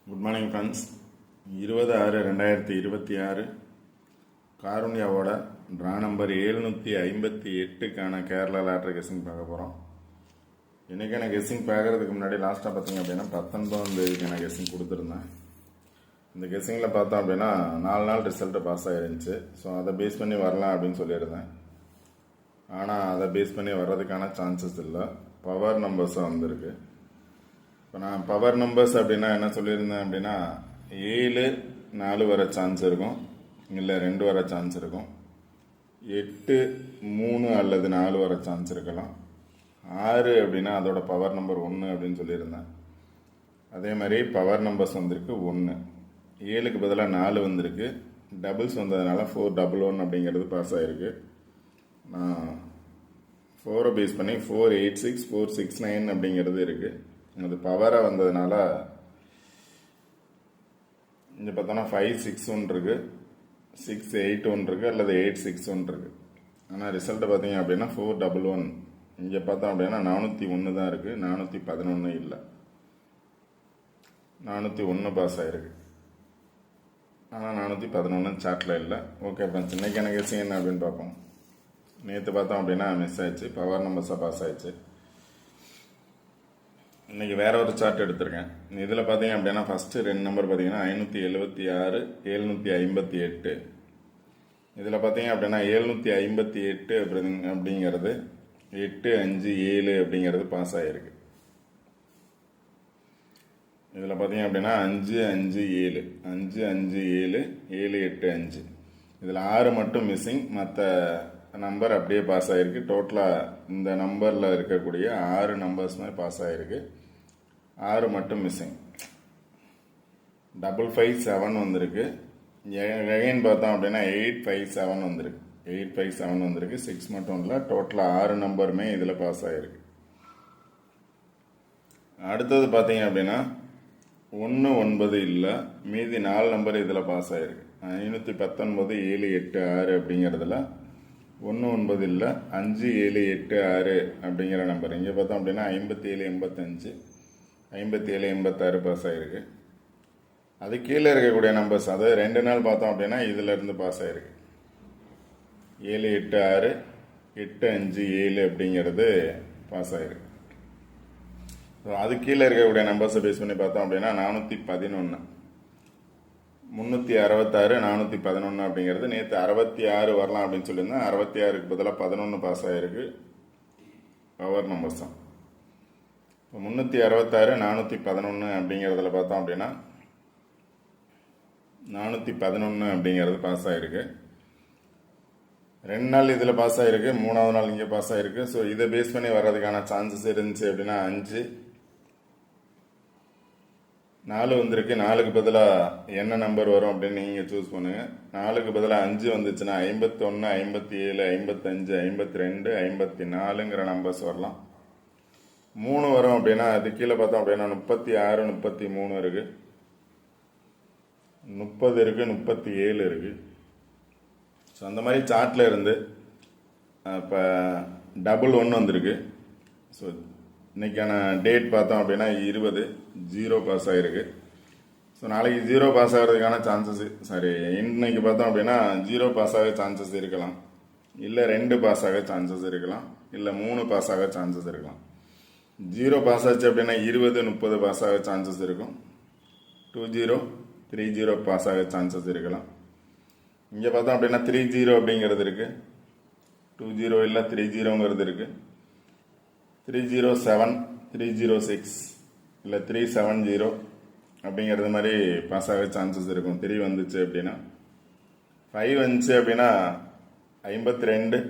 Good morning friends. 20/6/2026 காருண்யாவோட draw number 758க்கான Kerala lottery guessing பார்க்க போகிறோம். இன்றைக்கான கெஸ்ஸிங் பார்க்குறதுக்கு முன்னாடி லாஸ்ட்டாக பார்த்தீங்க அப்படின்னா 19ஆம் தேதிக்கான கெஸ்ஸிங் கொடுத்துருந்தேன். இந்த கெஸ்ஸிங்கில் பார்த்தோம் அப்படின்னா 4 நாள் ரிசல்ட்டு பாஸ் ஆகிருந்துச்சு. ஸோ அதை பேஸ் பண்ணி வரலாம் அப்படின்னு சொல்லியிருந்தேன். ஆனால் அதை பேஸ் பண்ணி வர்றதுக்கான சான்சஸ் இல்லை. பவர் நம்பர்ஸாக வந்திருக்கு. இப்போ நான் பவர் நம்பர்ஸ் அப்படின்னா என்ன சொல்லியிருந்தேன் அப்படின்னா 7 4 வர சான்ஸ் இருக்கும், இல்லை 2 வர சான்ஸ் இருக்கும். 8 3 அல்லது 4 வர சான்ஸ் இருக்கலாம். 6 அப்படின்னா அதோட பவர் நம்பர் 1 அப்படின்னு சொல்லியிருந்தேன். அதே மாதிரி பவர் நம்பர்ஸ் வந்திருக்கு 1. 7க்கு பதிலாக 4 வந்திருக்கு. டபுள்ஸ் வந்ததுனால 411 அப்படிங்கிறது பாஸ் ஆகிருக்கு. நான் 4 பேஸ் பண்ணி 486 469 அப்படிங்கிறது இருக்குது. அது பவராக வந்ததுனால இங்கே பார்த்தோன்னா 561 இருக்குது, 681 இருக்குது, அல்லது 861 இருக்குது. ஆனால் ரிசல்ட்டு பார்த்தீங்க அப்படின்னா 411. இங்கே பார்த்தோம் அப்படின்னா 401 தான் இருக்குது, 411 இல்லை. 401 பாஸ் ஆகிருக்கு, ஆனால் 411 சாட்டில் இல்லை. ஓகே ஃப்ரெண்ட்ஸ், இன்றைக்கான கெஸ்ஸிங் என்ன அப்படின்னு பார்ப்போம். நேற்று பார்த்தோம் அப்படின்னா மிஸ் ஆயிடுச்சு, பவர் நம்பர்ஸாக பாஸ் ஆயிடுச்சு. இன்றைக்கி வேற ஒரு சார்ட் எடுத்திருக்கேன். இதில் பார்த்தீங்க அப்படின்னா ஃபஸ்ட்டு 2 நம்பர் பார்த்தீங்கன்னா 576 758. இதில் பார்த்தீங்க அப்படின்னா 758 அப்படிங்கிறது 857 அப்படிங்கிறது பாஸ் ஆகிருக்கு. இதில் பார்த்தீங்க அப்படின்னா 557 557 785. இதில் 6 மட்டும் மிஸ்ஸிங், மற்ற நம்பர் அப்படியே பாஸ் ஆகிருக்கு. டோட்டலாக இந்த நம்பரில் இருக்கக்கூடிய 6 நம்பர்ஸுமே பாஸ் ஆகிருக்கு. 6 மட்டும் மிஸ்ஸிங். 557 வந்திருக்கு. எகைன் பார்த்தோம் அப்படின்னா 857 வந்திருக்கு. 857 வந்திருக்கு. 6 மட்டும் இல்லை, டோட்டலாக 6 நம்பருமே இதில் பாஸ் ஆகிருக்கு. அடுத்தது பார்த்தீங்க அப்படின்னா 1 9 இல்லை, மீதி 4 நம்பர் இதில் பாஸ் ஆகிருக்கு. 519 786 அப்படிங்கிறதுல 1 9 இல்லை, 5 7 8 6 அப்படிங்கிற நம்பர். இங்கே பார்த்தோம் அப்படின்னா 57 85 57 86 பாஸ் ஆகிருக்கு. அது கீழே இருக்கக்கூடிய நம்பர்ஸ், அதாவது 2 நாள் பார்த்தோம் அப்படின்னா இதில் இருந்து பாஸ் ஆகிருக்கு. 786 857 அப்படிங்கிறது பாஸ் ஆகிருக்கு. ஸோ அது கீழே இருக்கக்கூடிய நம்பர்ஸை பேஸ் பண்ணி பார்த்தோம் அப்படின்னா 411 366 411 அப்படிங்கிறது நேற்று 66 வரலாம் அப்படின்னு சொல்லியிருந்தேன். 66க்கு பதிலாக 11 பாஸ் ஆகிருக்கு. பவர் நம்பர்ஸ் தான். இப்போ 366 411 அப்படிங்கிறதுல பார்த்தோம் அப்படின்னா 411 அப்படிங்கிறது பாஸ் ஆகிருக்கு. 2 நாள் இதில் பாஸ் ஆகிருக்கு, 3ஆவது நாள் இங்கே பாஸ் ஆகிருக்கு. ஸோ இதை பேஸ் பண்ணி வர்றதுக்கான சான்சஸ் இருந்துச்சு அப்படின்னா 5 4 வந்திருக்கு. 4க்கு பதிலாக என்ன நம்பர் வரும் அப்படின்னு நீங்கள் சூஸ் பண்ணுங்கள். 4க்கு பதிலாக 5 வந்துச்சுன்னா 51 57 55 52 54ங்கிற நம்பர்ஸ் வரலாம். 3 வரும் அப்படின்னா அது கீழே பார்த்தோம் அப்படின்னா 36 33 இருக்குது, 30 இருக்குது, 37 இருக்குது. ஸோ அந்த மாதிரி சார்ட்டில் இருந்து இப்போ 11 வந்திருக்கு. ஸோ இன்றைக்கான டேட் பார்த்தோம் அப்படின்னா 20 0 பாஸ் ஆகிருக்கு. ஸோ நாளைக்கு 0 பாஸ் ஆகிறதுக்கான சான்சஸ், இன்னைக்கு பார்த்தோம் அப்படின்னா 0 பாஸ் ஆக சான்சஸ் இருக்கலாம், இல்லை 2 பாஸ் ஆக சான்சஸ் இருக்கலாம், இல்லை 3 பாஸ் ஆக சான்சஸ் இருக்கலாம். 0 பாஸ் ஆச்சு அப்படின்னா 20 30 பாஸ் ஆக சான்சஸ் இருக்கும். 20 30 பாஸ் ஆக சான்சஸ் இருக்கலாம். இங்கே பார்த்தோம் அப்படின்னா 30 அப்படிங்கிறது இருக்குது, 20 இல்லை 30ங்கிறது இருக்குது, 307 306 இல்லை 370 அப்படிங்கிறது மாதிரி பாஸ் ஆக சான்சஸ் இருக்கும். 3 வந்துச்சு அப்படின்னா. 5 வந்துச்சு அப்படின்னா 52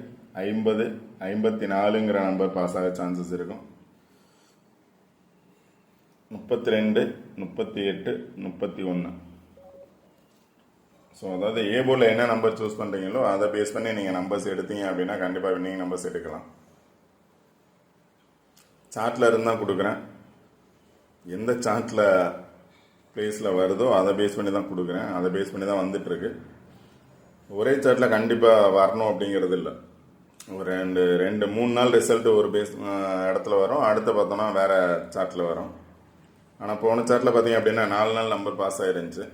50 54ங்கிற நம்பர் பாஸ் ஆக சான்சஸ் இருக்கும். 32 38 31. ஸோ அதாவது ஏ போர்டில் என்ன நம்பர் சூஸ் பண்ணுறீங்களோ அதை பேஸ் பண்ணி நீங்கள் நம்பர்ஸ் எடுத்தீங்க அப்படின்னா கண்டிப்பாக வின்னிங் நம்பர்ஸ் எடுக்கலாம். சார்ட்டில் இருந்தால் கொடுக்குறேன். எந்த சார்ட்டில் பிளேஸில் வருதோ அதை பேஸ் பண்ணி தான் கொடுக்குறேன். அதை பேஸ் பண்ணி தான் வந்துட்டுருக்கு. ஒரே சார்ட்டில் கண்டிப்பாக வரணும் அப்படிங்கிறது இல்லை. ஒரு 2 3 நாள் ரிசல்ட்டு ஒரு இடத்துல வரும், அடுத்து பார்த்தோன்னா வேறு சார்ட்டில் வரும். ஆனால் போன சார்ட்டில் பார்த்தீங்க அப்படின்னா 4 நாள் நம்பர் பாஸ் ஆயிருந்துச்சு.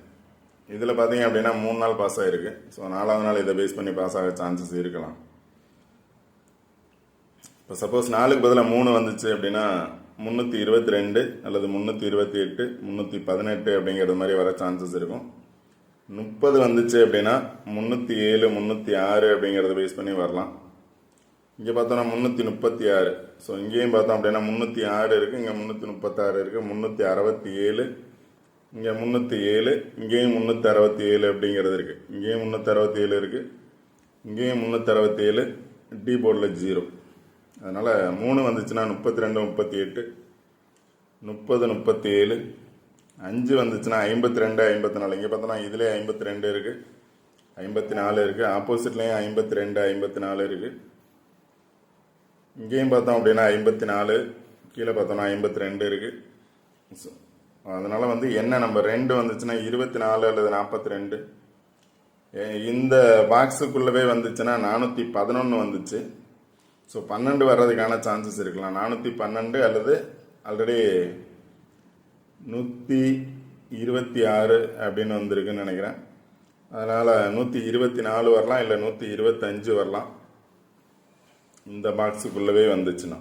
இதில் பார்த்தீங்க அப்படின்னா 3 நாள் பாஸ் ஆகிருக்கு. ஸோ 4வது நாள் இதை பேஸ் பண்ணி பாஸ் ஆக சான்சஸ் இருக்கலாம். இப்போ சப்போஸ் 4க்கு பதிலாக 3 வந்துச்சு அப்படின்னா 322 அல்லது 328 318 அப்படிங்கிறது மாதிரி வர சான்சஸ் இருக்கும். 30 வந்துச்சு அப்படின்னா 307 306 அப்படிங்கிறத பேஸ் பண்ணி வரலாம். இங்கே பார்த்தோம்னா 336. ஸோ இங்கேயும் பார்த்தோம் அப்படின்னா 306 இருக்குது, இங்கே 336 இருக்குது, 367, இங்கே 307, இங்கேயும் 367 அப்படிங்கிறது இருக்குது. இங்கேயும் 367 இருக்குது, இங்கேயும் 367, டி போர்டில் 0. அதனால் 3 வந்துச்சுன்னா 32 38, 30 37, 5 வந்துச்சுன்னா 52 54. இங்கே பார்த்தோன்னா இதுலேயே 52 இருக்குது, 54 இருக்குது, ஆப்போசிட்லேயும் 52 54 இருக்குது. இங்கேயும் பார்த்தோம் அப்படின்னா 54, கீழே பார்த்தோம்னா 52 இருக்குது. ஸோ அதனால் வந்து என்ன நம்பர் 2 வந்துச்சுன்னா 24 அல்லது 42. இந்த பாக்ஸுக்குள்ளவே வந்துச்சுன்னா 411 வந்துச்சு. ஸோ 12 வர்றதுக்கான சான்சஸ் இருக்கலாம். 412 அல்லது ஆல்ரெடி 126 அப்படின்னு வந்திருக்குன்னு நினைக்கிறேன். அதனால் 124 வரலாம், இல்லை 125 வரலாம் இந்த பாக்ஸுக்குள்ளவே வந்துச்சுன்னா.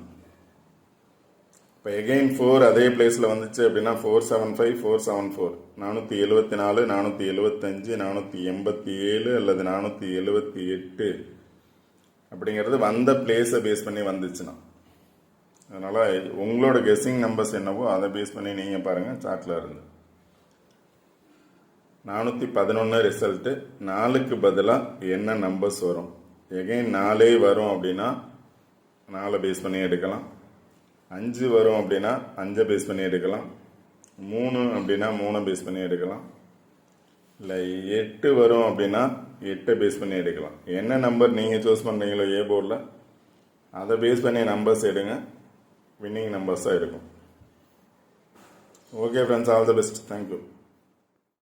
இப்போ எகெயின் 4 அதே பிளேஸில் வந்துச்சு அப்படின்னா 475 474, 474 475 487 அல்லது 478 அப்படிங்கிறது வந்த பிளேஸை பேஸ் பண்ணி வந்துச்சுன்னா. அதனால் உங்களோட கெஸ்ஸிங் நம்பர்ஸ் என்னவோ அதை பேஸ் பண்ணி நீங்கள் பாருங்கள் சார்ட்டில் இருந்து. 411 ரிசல்ட்டு. 4க்கு பதிலாக என்ன நம்பர்ஸ் வரும்? எகெயின் 4 வரும் அப்படின்னா 4 பேஸ் பண்ணி எடுக்கலாம். 5 வரும் அப்படின்னா 5 பேஸ் பண்ணி எடுக்கலாம். 3 அப்படின்னா 3 பேஸ் பண்ணி எடுக்கலாம். இல்லை 8 வரும் அப்படின்னா 8 பேஸ் பண்ணி எடுக்கலாம். என்ன நம்பர் நீங்கள் சூஸ் பண்ணுறீங்களோ ஏ போர்டில் அதை பேஸ் பண்ணி நம்பர்ஸ் எடுங்க. வின்னிங் நம்பர்ஸாக இருக்கும். Okay friends, all the best. Thank you.